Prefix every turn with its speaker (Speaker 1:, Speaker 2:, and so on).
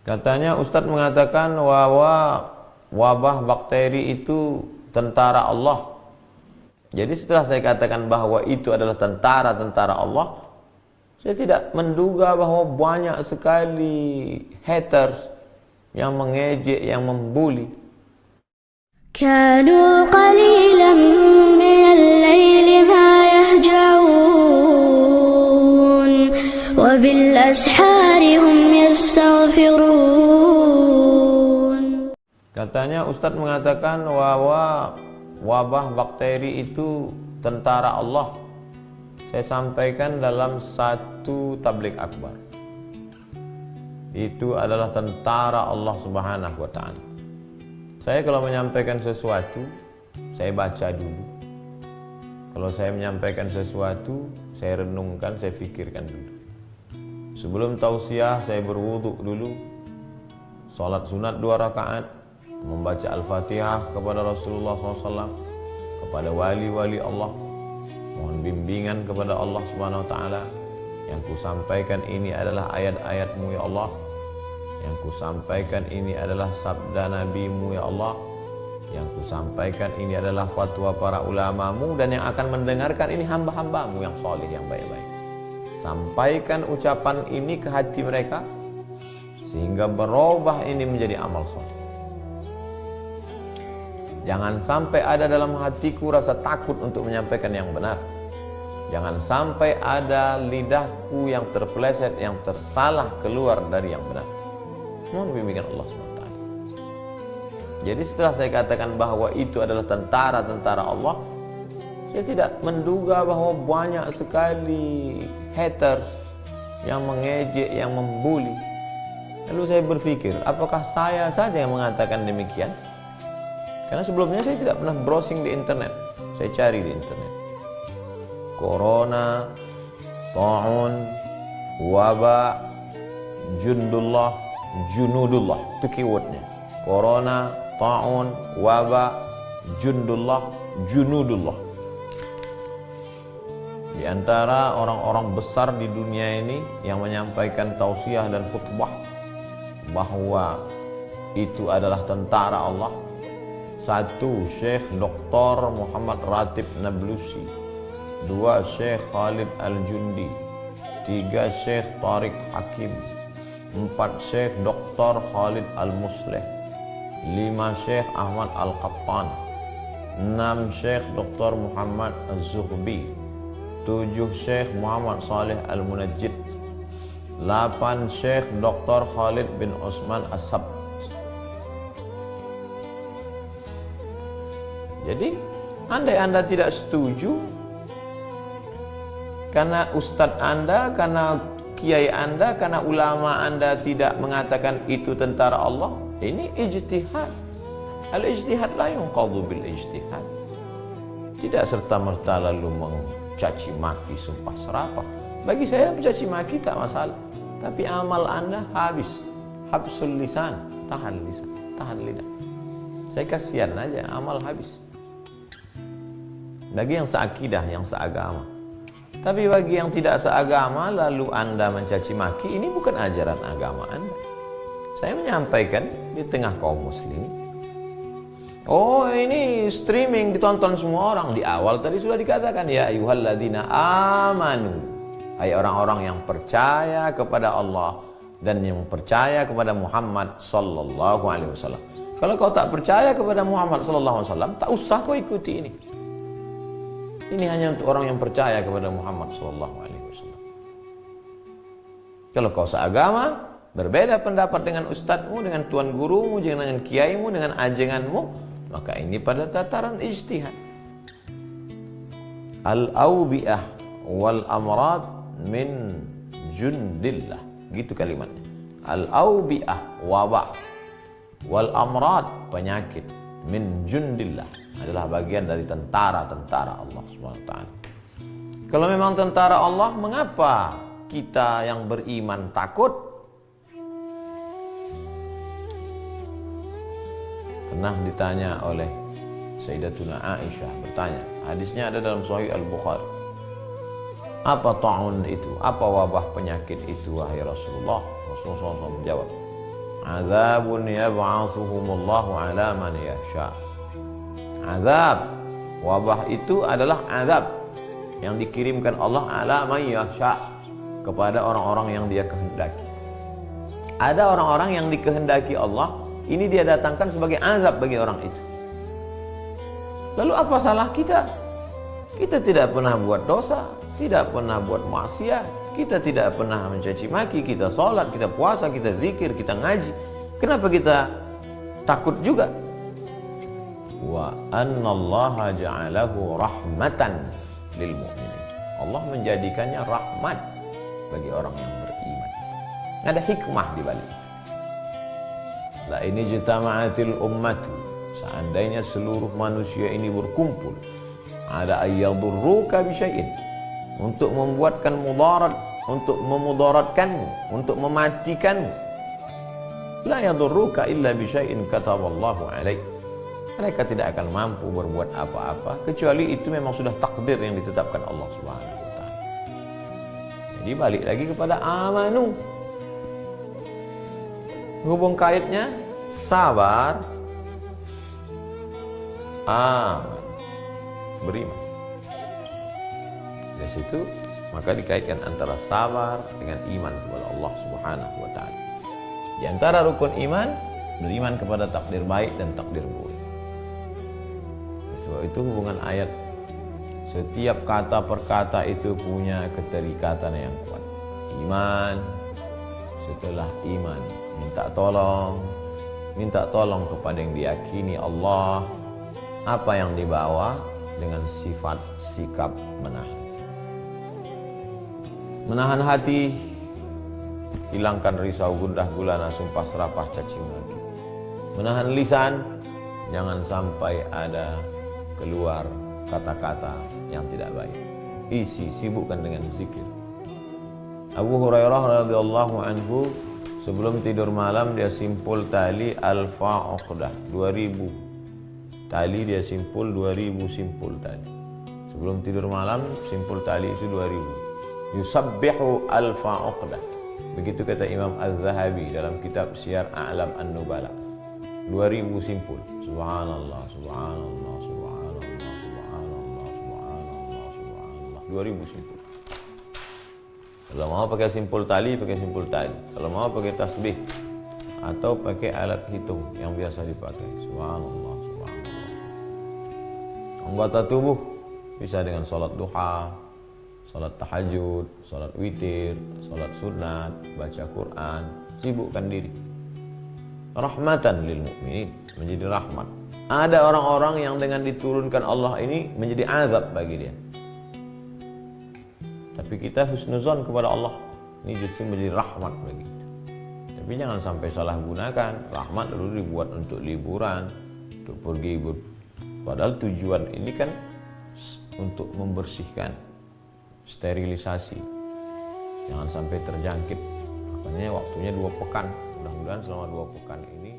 Speaker 1: Katanya Ustadz mengatakan bahwa wabah bakteri itu tentara Allah. Jadi setelah saya katakan bahwa itu adalah tentara Allah, saya tidak menduga bahwa banyak sekali haters yang mengejek, yang membuli.
Speaker 2: كانوا قليلا من الليل ما يهجعون وبالأسحار هم يستغفرون.
Speaker 1: Katanya Ustadz mengatakan bahwa wabah bakteri itu tentara Allah. Saya sampaikan dalam satu tabligh akbar. Itu adalah tentara Allah Subhanahu wa ta'ala. Saya kalau menyampaikan sesuatu, saya baca dulu. Kalau saya menyampaikan sesuatu, saya renungkan, saya fikirkan dulu. Sebelum tausiah, saya berwudu dulu. Salat sunat 2 rakaat, membaca Al-Fatihah kepada Rasulullah SAW, kepada wali-wali Allah, mohon bimbingan kepada Allah Subhanahu wa ta'ala. Yang kusampaikan ini adalah ayat-ayat-Mu ya Allah. Yang kusampaikan ini adalah sabda Nabi-Mu ya Allah. Yang kusampaikan ini adalah fatwa para ulama-Mu, dan yang akan mendengarkan ini hamba-hamba-Mu yang soleh, yang baik-baik. Sampaikan ucapan ini ke hati mereka sehingga berubah ini menjadi amal soleh. Jangan sampai ada dalam hatiku rasa takut untuk menyampaikan yang benar. Jangan sampai ada lidahku yang terpeleset, yang tersalah keluar dari yang benar. Mohon bimbingan Allah SWT. Jadi setelah saya katakan bahwa itu adalah tentara Allah, saya tidak menduga bahwa banyak sekali haters yang mengejek, yang membuli. Lalu saya berpikir, apakah saya saja yang mengatakan demikian? Karena sebelumnya saya tidak pernah browsing di internet. Saya cari di internet. Corona, ta'un, wabah, junudullah, itu keywordnya. Corona, ta'un, wabah, junudullah. Di antara orang-orang besar di dunia ini yang menyampaikan tausiah dan khutbah bahwa itu adalah tentara Allah. 1. Syekh Dr. Muhammad Ratib Nablusi. 2. Syekh Khalid Al-Jundi. 3. Syekh Tariq Hakim. 4. Syekh Dr. Khalid Al-Musleh. 5. Syekh Ahmad Al-Qattan. 6. Syekh Dr. Muhammad Az-Zuhbi. 7. Syekh Muhammad Saleh Al-Munajjid. 8. Syekh Dr. Khalid bin Osman As-Sabt. Jadi, andai Anda tidak setuju karena ustadz Anda, karena kiai Anda, karena ulama Anda tidak mengatakan itu tentara Allah, ini ijtihad. Al-ijtihad la yunqadhu bil ijtihad. Tidak serta-merta lalu mencaci maki sumpah serapah. Bagi saya mencaci maki tak masalah, tapi amal Anda habis. Habsul lisan, tahan lisan, tahan lidah. Saya kasihan aja, amal habis. Bagi yang seakidah, yang seagama. Tapi bagi yang tidak seagama lalu Anda mencaci maki, ini bukan ajaran agama Anda. Saya menyampaikan di tengah kaum muslimin. Oh, ini streaming ditonton semua orang. Di awal tadi sudah dikatakan, ya ayyuhalladzina amanu, hai orang-orang yang percaya kepada Allah dan yang percaya kepada Muhammad sallallahu alaihi wasallam. Kalau kau tak percaya kepada Muhammad sallallahu alaihi wasallam, tak usah kau ikuti ini. Ini hanya untuk orang yang percaya kepada Muhammad sallallahu alaihi wasallam. Kalau kau seagama, berbeda pendapat dengan ustadzmu, dengan tuan gurumu, dengan kiaimu, dengan ajenganmu, maka ini pada tataran ijtihad. Al-awbi'ah wal amrad min jundillah, gitu kalimatnya. Al-awbi'ah, wabah, wal amrad, penyakit, min jundillah, adalah bagian dari tentara-tentara Allah SWT. Kalau memang tentara Allah, mengapa kita yang beriman takut? Pernah ditanya oleh Sayyidatuna Aisyah, bertanya, hadisnya ada dalam Sahih Al-Bukhari, apa ta'un itu? Apa wabah penyakit itu, wahai Rasulullah? Rasulullah SAW menjawab, Azabun yab'atsuhumullahu ala man yasha. Azab, wabah itu adalah azab yang dikirimkan Allah ala man yasha, kepada orang-orang yang Dia kehendaki. Ada orang-orang yang dikehendaki Allah, ini Dia datangkan sebagai azab bagi orang itu. Lalu apa salah kita? Kita tidak pernah buat dosa, tidak pernah buat maksiat, kita tidak pernah mencaci maki, kita sholat, kita puasa, kita zikir, kita ngaji. Kenapa kita takut juga? Wa annallaha ja'alahu rahmatan lil mu'minin. Allah menjadikannya rahmat bagi orang yang beriman. Ada hikmah di balik. La ini jitama'atil ummatu, seandainya seluruh manusia ini berkumpul, ada ayyadurruka bisyai'in, untuk membuatkan mudarat, untuk memudaratkanmu, untuk mematikanmu. La yadurruka illa bisyai'in kataballahu alaik. Mereka tidak akan mampu berbuat apa-apa kecuali itu memang sudah takdir yang ditetapkan Allah Subhanahu wa taala. Jadi balik lagi kepada amanu. Hubung kaitnya sabar, aman, beriman. Dari situ maka dikaitkan antara sabar dengan iman kepada Allah Subhanahu wa taala. Di antara rukun iman, beriman kepada takdir baik dan takdir buruk. Sebab itu hubungan ayat, setiap kata per kata itu punya keterikatan yang kuat. Iman, setelah iman minta tolong kepada yang diyakini Allah, apa yang dibawa dengan sifat sikap menahan hati, hilangkan risau, gundah gulana, sumpah serapah, caci maki. Menahan lisan, jangan sampai ada keluar kata-kata yang tidak baik. Sibukkan dengan zikir. Abu Hurairah radhiyallahu anhu sebelum tidur malam dia simpul tali alfa uqdah, 2000 tali dia simpul, 2000 simpul tali. Sebelum tidur malam simpul tali itu 2000. Yusabbihu alfa uqdah. Begitu kata Imam Az-Zahabi dalam kitab Syiar A'lam An-Nubala. 2000 simpul. Subhanallah, subhanallah, subhanallah, subhanallah, subhanallah, subhanallah. 2000 simpul. Kalau mau pakai simpul tali, pakai simpul tali. Kalau mau pakai tasbih atau pakai alat hitung yang biasa dipakai. Subhanallah, subhanallah. Anggota tubuh bisa dengan salat duha, salat tahajud, salat witir, salat sunat, baca Quran, sibukkan diri. Rahmatan lil mu'minin, menjadi rahmat. Ada orang-orang yang dengan diturunkan Allah ini menjadi azab bagi dia. Tapi kita husnuzon kepada Allah, ini justru menjadi rahmat bagi kita. Tapi jangan sampai salah gunakan. Rahmat lalu dibuat untuk liburan, untuk pergi padahal tujuan ini kan untuk membersihkan, sterilisasi, jangan sampai terjangkit. Makanya waktunya 2 pekan. Mudah-mudahan selama 2 pekan ini